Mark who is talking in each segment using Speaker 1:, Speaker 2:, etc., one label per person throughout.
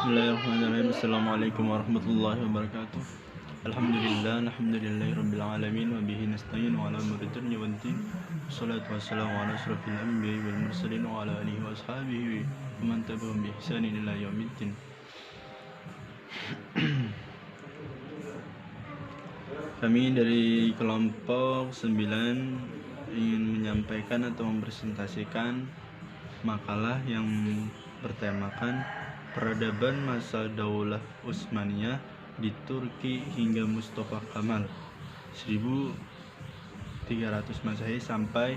Speaker 1: Bismillahirrahmanirrahim. Assalamualaikum warahmatullahi wabarakatuh. Alhamdulillahi rabbil alamin wa bihi nasta'in wa ala umuri dunya waddin. Wassalatu wassalamu ala asrofil anbiya'i wal mursalin wa ala alihi wa ashabihi wa man tabi'ahum bi ihsanin ila yaumiddin. Kami dari kelompok 9 ingin menyampaikan atau mempresentasikan makalah yang bertemakan peradaban masa Daulah Utsmaniyah di Turki hingga Mustafa Kemal 1300 Masehi sampai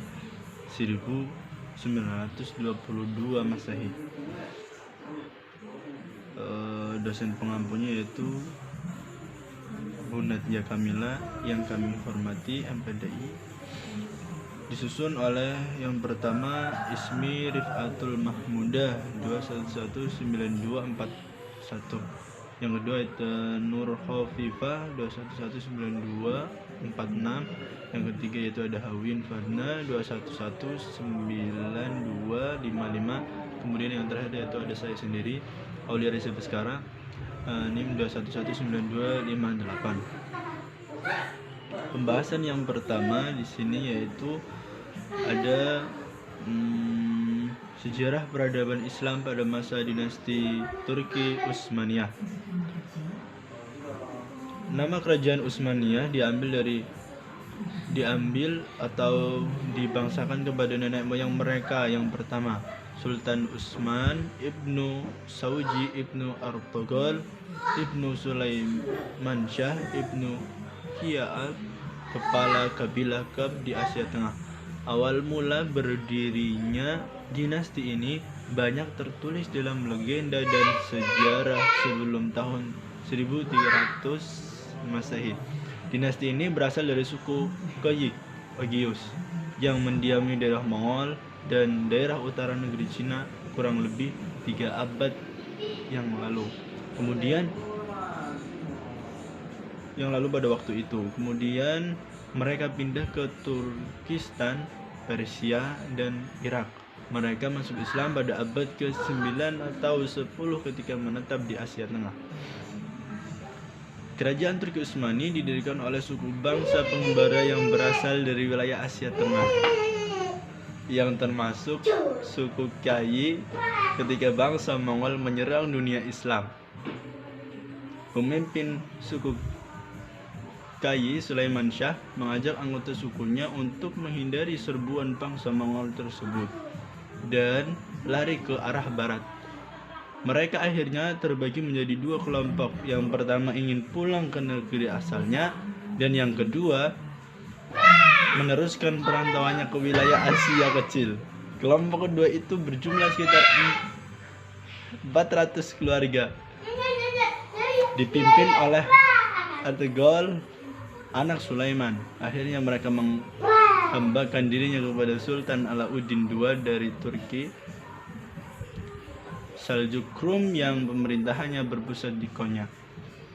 Speaker 1: 1922 Masehi. Dosen pengampunya yaitu Bu Nadia Kamila yang kami hormati MPDI, disusun oleh yang pertama Ismi Rifatul Mahmudah 2119241, yang kedua itu Nur Khofifah 2119246, yang ketiga yaitu ada Hawin Fadna 2119255, kemudian yang terakhir yaitu ada saya sendiri Aulia Reza Baskara NIM 2119258. Pembahasan yang pertama di sini yaitu ada sejarah peradaban Islam pada masa dinasti Turki Utsmaniyah. Nama kerajaan Utsmaniyah diambil atau dibangsakan kepada nenek moyang mereka. Yang pertama, Sultan Utsman Ibnu Sauji Ibnu Artogol Ibnu Sulaiman Shah Ibnu Hiya'ab, kepala kabilah Kab di Asia Tengah. Awal mula berdirinya dinasti ini banyak tertulis dalam legenda dan sejarah sebelum tahun 1300 Masehi. Dinasti ini berasal dari suku Oghuz yang mendiami daerah Mongol dan daerah utara negeri Cina kurang lebih 3 abad yang lalu. Pada waktu itu, kemudian mereka pindah ke Turkistan, Persia, dan Irak. Mereka masuk Islam pada abad ke-9 atau 10 ketika menetap di Asia Tengah. Kerajaan Turki Utsmani didirikan oleh suku bangsa pengembara yang berasal dari wilayah Asia Tengah, yang termasuk suku Kayi ketika bangsa Mongol menyerang dunia Islam. Pemimpin suku Kayi, Sulaiman Shah, mengajak anggota sukunya untuk menghindari serbuan bangsa Mongol tersebut dan lari ke arah barat. Mereka akhirnya terbagi menjadi 2 kelompok. Yang pertama ingin pulang ke negeri asalnya, dan yang kedua meneruskan perantauannya ke wilayah Asia Kecil. Kelompok kedua itu berjumlah sekitar 400 keluarga, dipimpin oleh Ertugrul, anak Sulaiman. Akhirnya mereka menghambakan dirinya kepada Sultan Alauddin II dari Turki Seljuk-Rum yang pemerintahannya berpusat di Konya,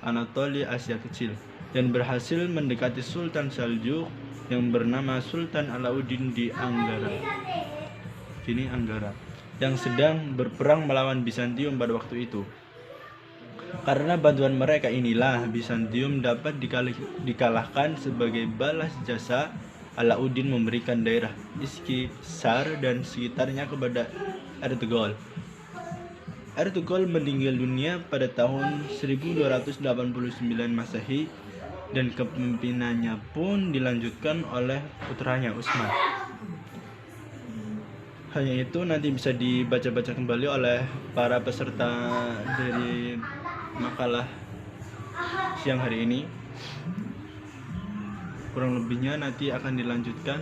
Speaker 1: Anatolia, Asia Kecil, dan berhasil mendekati Sultan Seljuk yang bernama Sultan Alauddin di Anggara, yang sedang berperang melawan Bizantium pada waktu itu. Karena bantuan mereka inilah Bizantium dapat dikalahkan. Sebagai balas jasa, Alauddin memberikan daerah Iskisar dan sekitarnya kepada Ertugrul. Ertugrul meninggal dunia pada tahun 1289 Masehi, dan kepemimpinannya pun dilanjutkan oleh putranya Utsman. Hanya itu nanti bisa dibaca-baca kembali oleh para peserta dari makalah siang hari ini. Kurang lebihnya nanti akan dilanjutkan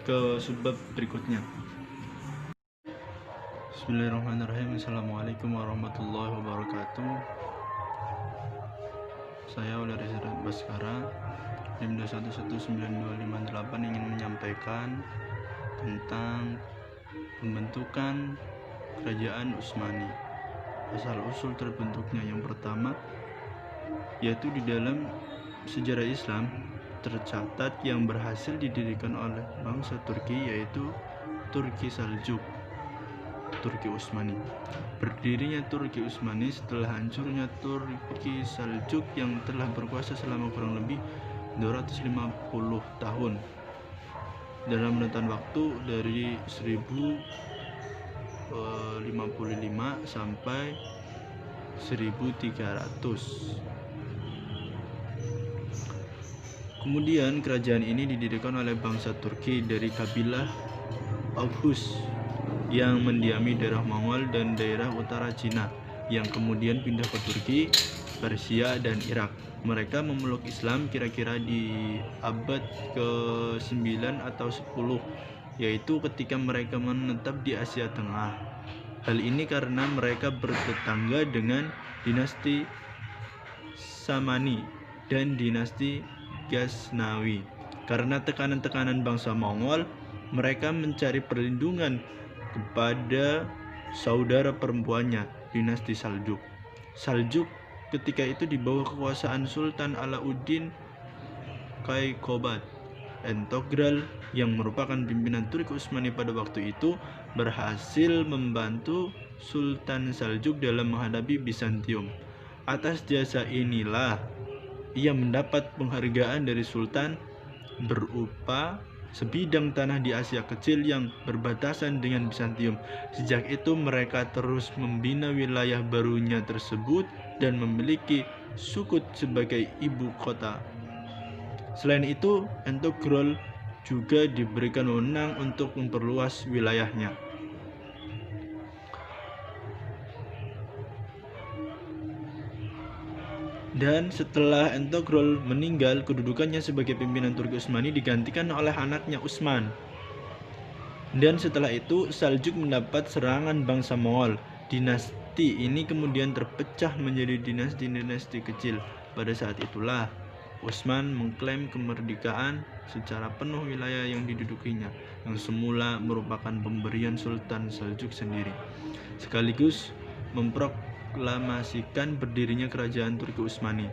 Speaker 1: ke subbab berikutnya. Bismillahirrahmanirrahim. Assalamualaikum warahmatullahi wabarakatuh. Saya Aulia Reza Baskara NIM 2119258 ingin menyampaikan tentang pembentukan kerajaan Utsmani. Asal-usul terbentuknya yang pertama yaitu di dalam sejarah Islam tercatat yang berhasil didirikan oleh bangsa Turki, yaitu Turki Seljuk. Turki Utsmani. Berdirinya Turki Utsmani setelah hancurnya Turki Saljuk yang telah berkuasa selama kurang lebih 250 tahun dalam rentan waktu dari 1055 sampai 1300. Kemudian kerajaan ini didirikan oleh bangsa Turki dari kabilah Oghuz yang mendiami daerah Mongol dan daerah utara Cina, yang kemudian pindah ke Turki, Persia, dan Irak. Mereka memeluk Islam kira-kira di abad ke-9 atau 10, yaitu ketika mereka menetap di Asia Tengah. Hal ini karena mereka bertetangga dengan dinasti Samani dan dinasti Ghaznawi. Karena tekanan-tekanan bangsa Mongol, mereka mencari perlindungan kepada saudara perempuannya, dinasti Saljuk. Saljuk ketika itu di bawah kekuasaan Sultan Alauddin Kaykobat Entogrel yang merupakan pimpinan Turki Utsmani pada waktu itu, berhasil membantu Sultan Saljuk dalam menghadapi Bizantium. Atas jasa inilah ia mendapat penghargaan dari Sultan berupa sebidang tanah di Asia Kecil yang berbatasan dengan Bizantium. Sejak itu mereka terus membina wilayah barunya tersebut dan memiliki Sukut sebagai ibu kota. Selain itu, Entogrel juga diberikan wewenang untuk memperluas wilayahnya. Dan setelah Entogrel meninggal, kedudukannya sebagai pimpinan Turki Utsmani digantikan oleh anaknya Utsman. Dan setelah itu Saljuk mendapat serangan bangsa Mongol. Dinasti ini kemudian terpecah menjadi dinasti-dinasti kecil. Pada saat itulah Utsman mengklaim kemerdekaan secara penuh wilayah yang didudukinya, yang semula merupakan pemberian Sultan Saljuk sendiri, sekaligus memproklamasikan berdirinya kerajaan Turki Utsmani.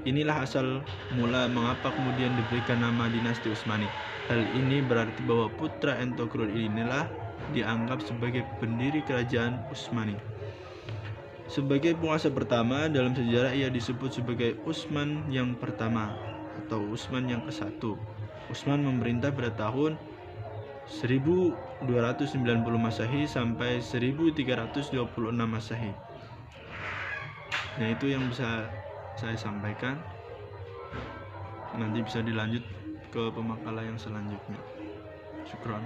Speaker 1: Inilah asal mula mengapa kemudian diberikan nama dinasti Utsmani. Hal ini berarti bahwa putra Entogrel inilah dianggap sebagai pendiri kerajaan Utsmani. Sebagai penguasa pertama dalam sejarah, ia disebut sebagai Utsman yang pertama atau Utsman yang ke-1. Utsman memerintah pada tahun 1290 Masehi sampai 1326 Masehi. Nah, itu yang bisa saya sampaikan. Nanti bisa dilanjut ke pemakalan yang selanjutnya. Syukron.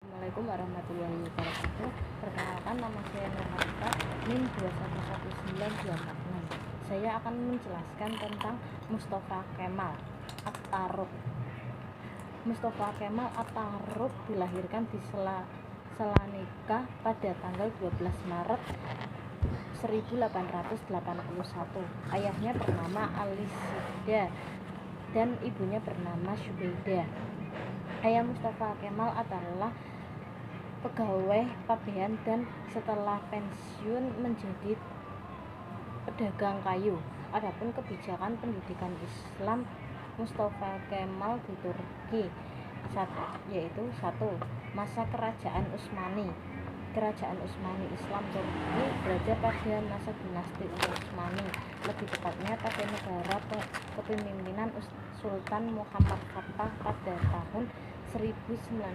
Speaker 2: Assalamualaikum warahmatullahi wabarakatuh. Perkenalkan, nama saya Nurhalifa, NIM 2119246. Saya akan menjelaskan tentang Mustafa Kemal Atatürk. Mustafa Kemal Atatürk dilahirkan di Salonika pada tanggal 12 Maret 1881. Ayahnya bernama Ali Sida dan ibunya bernama Syubaidah. Ayah Mustafa Kemal adalah pegawai pabean dan setelah pensiun menjadi pedagang kayu. Adapun kebijakan pendidikan Islam Mustafa Kemal di Turki yaitu 1. Masa Kerajaan Utsmani. Kerajaan Utsmani Islam Turki berada pada masa dinasti Utsmani, lebih tepatnya pada negara kepemimpinan Sultan Muhammad Fatah pada tahun 1953.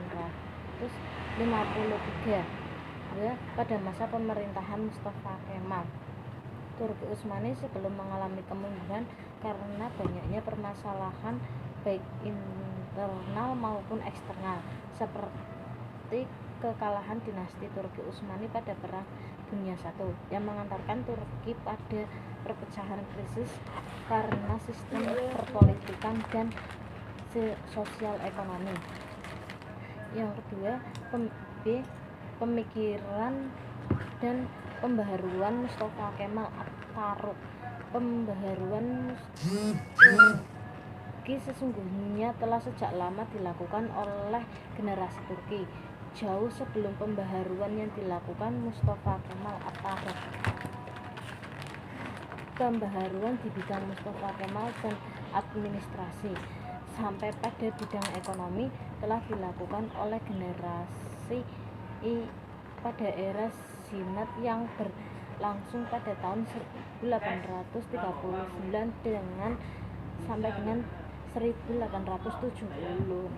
Speaker 2: Pada masa pemerintahan Mustafa Kemal, Turki Utsmani sebelum mengalami kemunduran karena banyaknya permasalahan baik internal maupun eksternal, seperti kekalahan dinasti Turki Utsmani pada Perang Dunia I yang mengantarkan Turki pada perpecahan krisis karena sistem perpolitikan dan sosial ekonomi. Yang kedua, pemikiran dan pembaharuan Mustafa Kemal Atatürk. Pembaharuan Turki sesungguhnya telah sejak lama dilakukan oleh generasi Turki, jauh sebelum pembaharuan yang dilakukan Mustafa Kemal Atatürk. Pembaharuan di bidang Mustafa Kemal dan administrasi sampai pada bidang ekonomi telah dilakukan oleh generasi pada era Zenat yang berlangsung pada tahun 1839 sampai dengan 1870.